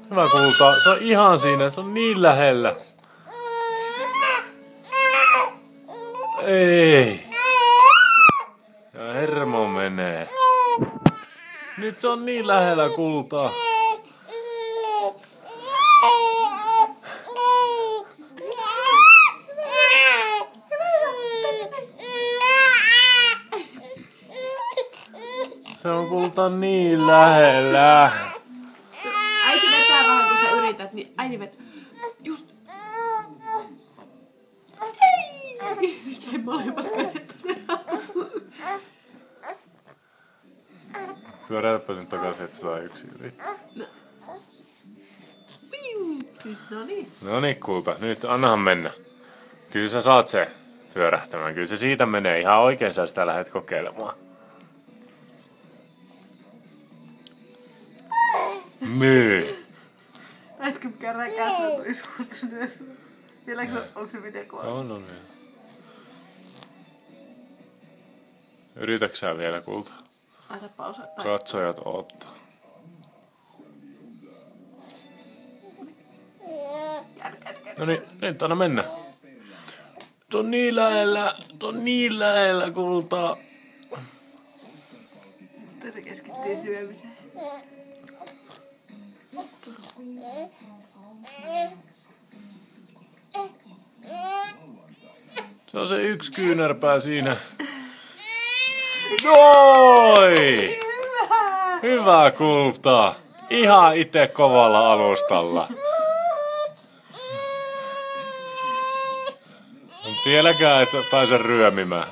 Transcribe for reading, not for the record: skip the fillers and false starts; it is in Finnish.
Hyvä kulta. Se on ihan siinä. Se on niin lähellä. Ei. Ja hermo menee. Nyt se on niin lähellä kultaa. Se on kulta niin lähellä. Äiti vetää vähän kun sä yrität, niin äiti vetää. Just. Ei! Nyt sai molemmat kädet. Pyöräypä nyt takaisin, että saa yksi yli. Siis no niin. No niin kulta, nyt annahan mennä. Kyllä sä saat se pyörähtämään. Kyllä se siitä menee. Ihan oikein sä sitä lähdet kokeilemaan. Myy. Näetkö mikä räkäs tuli suusta myös? Vieläkö onko se video kuva? On niin. Yritätkö sä vielä kulta? Aina pausa. Katsojat ottaa. No niin, nyt anna mennä. Tuo on niin lähellä kultaa. Mutta se keskittyy syömiseen. Se on se yksi kyynärpää siinä. Noi! Hyvä kulta. Ihan itse kovalla alustalla. Mut vieläkään et pääse ryömimään.